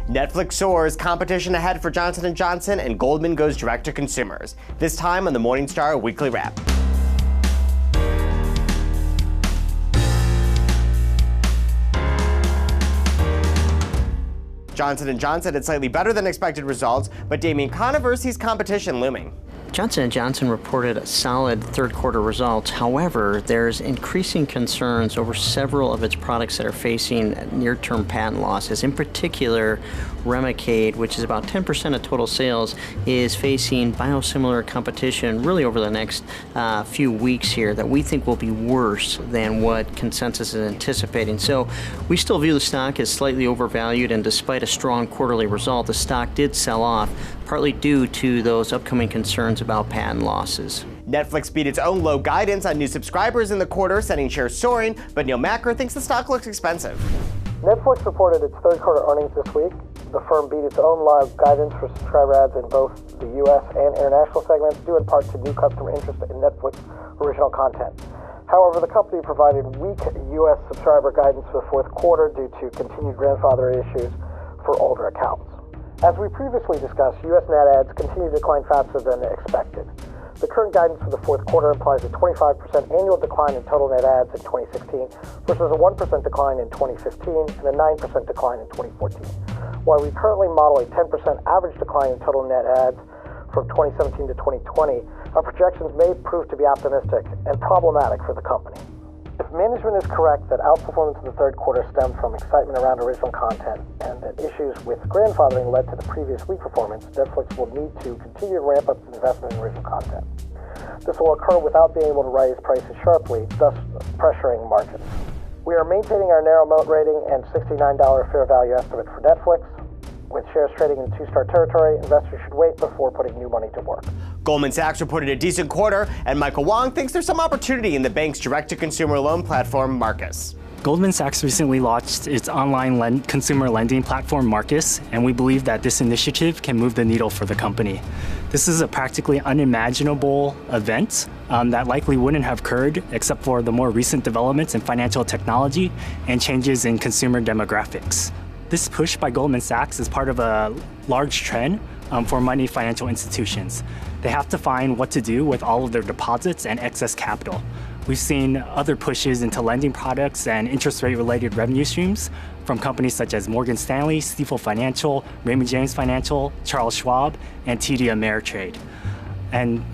Netflix soars, competition ahead for Johnson & Johnson, and Goldman goes direct to consumers. This time on the Morningstar Weekly Wrap. Johnson & Johnson had slightly better than expected results, but Damien Conover sees competition looming. Johnson & Johnson reported solid third-quarter results. However, there's increasing concerns over several of its products that are facing near-term patent losses. In particular, Remicade, which is about 10% of total sales, is facing biosimilar competition really over the next few weeks here that we think will be worse than what consensus is anticipating. So we still view the stock as slightly overvalued, and despite a strong quarterly result, the stock did sell off, partly due to those upcoming concerns about patent losses. Netflix beat its own low guidance on new subscribers in the quarter, sending shares soaring, but Neil Macker thinks the stock looks expensive. Netflix reported its third quarter earnings this week. The firm beat its own low guidance for subscriber ads in both the U.S. and international segments, due in part to new customer interest in Netflix original content. However, the company provided weak U.S. subscriber guidance for the fourth quarter due to continued grandfather issues for older accounts. As we previously discussed, U.S. net ads continue to decline faster than expected. The current guidance for the fourth quarter implies a 25% annual decline in total net ads in 2016 versus a 1% decline in 2015 and a 9% decline in 2014. While we currently model a 10% average decline in total net ads from 2017 to 2020, our projections may prove to be optimistic and problematic for the company. If management is correct that outperformance in the third quarter stemmed from excitement around original content and that issues with grandfathering led to the previous weak performance, Netflix will need to continue to ramp up its investment in original content. This will occur without being able to raise prices sharply, thus pressuring margins. We are maintaining our narrow moat rating and $69 fair value estimate for Netflix. With shares trading in two-star territory, investors should wait before putting new money to work. Goldman Sachs reported a decent quarter, and Michael Wong thinks there's some opportunity in the bank's direct-to-consumer loan platform, Marcus. Goldman Sachs recently launched its online consumer lending platform, Marcus, and we believe that this initiative can move the needle for the company. This is a practically unimaginable event that likely wouldn't have occurred except for the more recent developments in financial technology and changes in consumer demographics. This push by Goldman Sachs is part of a large trend for money financial institutions. They have to find what to do with all of their deposits and excess capital. We've seen other pushes into lending products and interest rate related revenue streams from companies such as Morgan Stanley, Stifel Financial, Raymond James Financial, Charles Schwab, and TD Ameritrade. And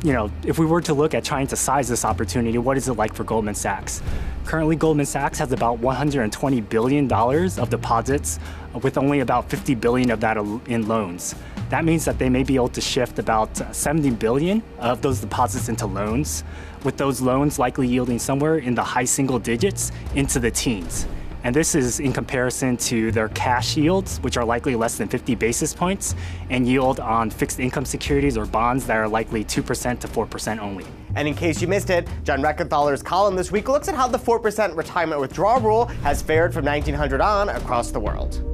if we were to look at trying to size this opportunity, what is it like for Goldman Sachs? Currently, Goldman Sachs has about $120 billion of deposits, with only about $50 billion of that in loans. That means that they may be able to shift about $70 billion of those deposits into loans, with those loans likely yielding somewhere in the high single digits into the teens. And this is in comparison to their cash yields, which are likely less than 50 basis points, and yield on fixed income securities or bonds that are likely 2% to 4% only. And in case you missed it, John Reckenthaler's column this week looks at how the 4% retirement withdrawal rule has fared from 1900 on across the world.